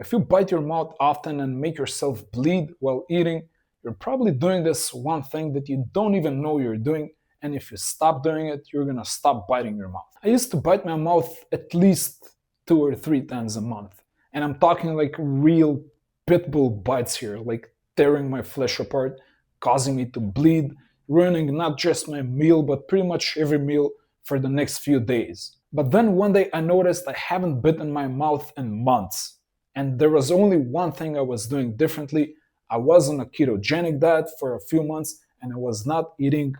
If you bite your mouth often and make yourself bleed while eating, you're probably doing this one thing that you don't even know you're doing, and if you stop doing it, you're gonna stop biting your mouth. I used to bite my mouth at least 2 or 3 times a month, and I'm talking like real pit bull bites here, like tearing my flesh apart, causing me to bleed, ruining not just my meal, but pretty much every meal for the next few days. But then one day I noticed I haven't bitten my mouth in months. And there was only one thing I was doing differently. I was on a ketogenic diet for a few months and I was not eating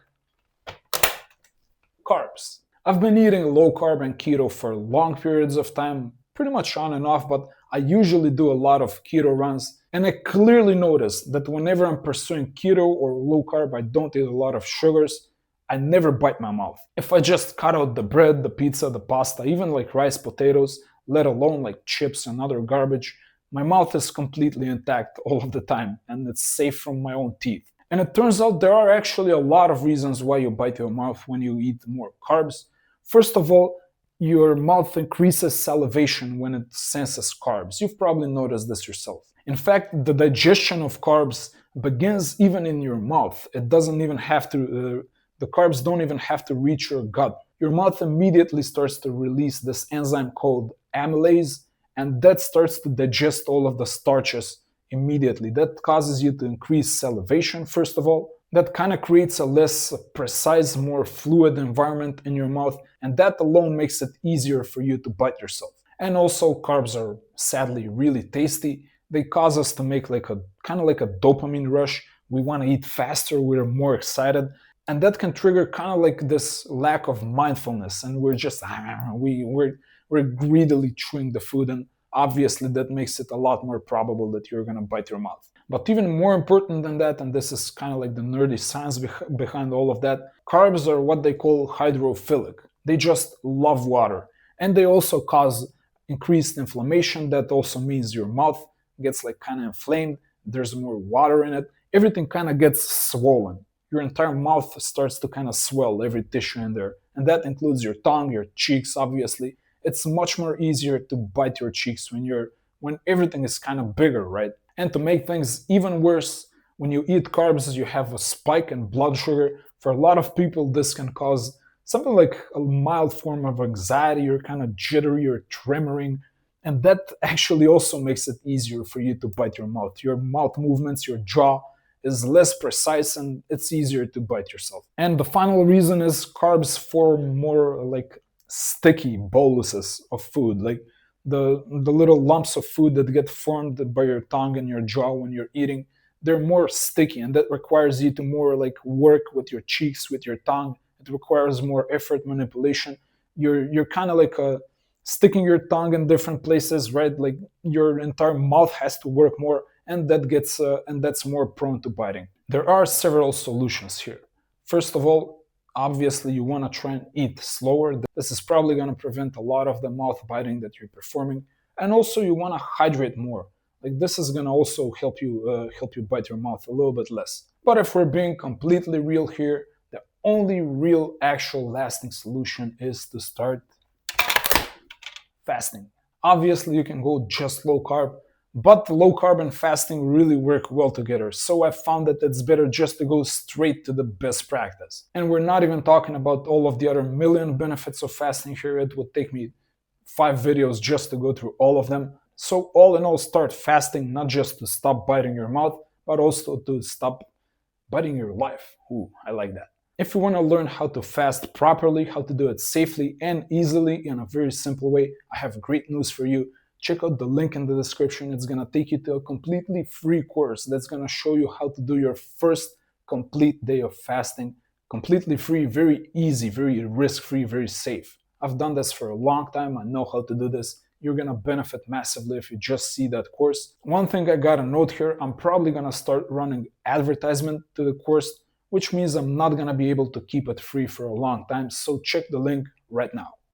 carbs. I've been eating low carb and keto for long periods of time, pretty much on and off, but I usually do a lot of keto runs. And I clearly notice that whenever I'm pursuing keto or low carb, I don't eat a lot of sugars. I never bite my mouth. If I just cut out the bread, the pizza, the pasta, even like rice, potatoes, let alone like chips and other garbage, my mouth is completely intact all of the time and it's safe from my own teeth. And it turns out there are actually a lot of reasons why you bite your mouth when you eat more carbs. First of all, your mouth increases salivation when it senses carbs. You've probably noticed this yourself. In fact, the digestion of carbs begins even in your mouth. It doesn't even have to, the carbs don't even have to reach your gut. Your mouth immediately starts to release this enzyme called amylase, and that starts to digest all of the starches immediately. That causes you to increase salivation, first of all. That kind of creates a less precise, more fluid environment in your mouth, and that alone makes it easier for you to bite yourself. And also, carbs are sadly really tasty. They cause us to make like a kind of like a dopamine rush. We want to eat faster, we're more excited, and that can trigger kind of like this lack of mindfulness, and we're just we're greedily chewing the food, and obviously that makes it a lot more probable that you're going to bite your mouth. But even more important than that, and this is kind of like the nerdy science behind all of that, carbs are what they call hydrophilic. They just love water, and they also cause increased inflammation. That also means your mouth gets like kind of inflamed, there's more water in it, everything kind of gets swollen. Your entire mouth starts to kind of swell, every tissue in there, and that includes your tongue, your cheeks, obviously. It's much more easier to bite your cheeks when everything is kind of bigger, right? And to make things even worse, when you eat carbs, you have a spike in blood sugar. For a lot of people, this can cause something like a mild form of anxiety. You're kind of jittery or tremoring, and that actually also makes it easier for you to bite your mouth. Your mouth movements, your jaw is less precise, and it's easier to bite yourself. And the final reason is carbs form more like sticky boluses of food, like the little lumps of food that get formed by your tongue and your jaw when you're eating. They're more sticky, and that requires you to more like work with your cheeks, with your tongue. It requires more effort, manipulation. You're kind of like sticking your tongue in different places, right? Like your entire mouth has to work more, and that's more prone to biting. There are several solutions here. First of all, obviously you want to try and eat slower. This is probably going to prevent a lot of the mouth biting that you're performing. And also you want to hydrate more. Like this is going to also help you bite your mouth a little bit less. But if we're being completely real here, the only real actual lasting solution is to start fasting. Obviously you can go just low carb, but low carb and fasting really work well together. So I found that it's better just to go straight to the best practice. And we're not even talking about all of the other million benefits of fasting here. It would take me 5 videos just to go through all of them. So all in all, start fasting, not just to stop biting your mouth, but also to stop biting your life. Ooh, I like that. If you want to learn how to fast properly, how to do it safely and easily in a very simple way, I have great news for you. Check out the link in the description. It's going to take you to a completely free course that's going to show you how to do your first complete day of fasting. Completely free, very easy, very risk-free, very safe. I've done this for a long time. I know how to do this. You're going to benefit massively if you just see that course. One thing I got to note here, I'm probably going to start running advertisement to the course, which means I'm not going to be able to keep it free for a long time. So check the link right now.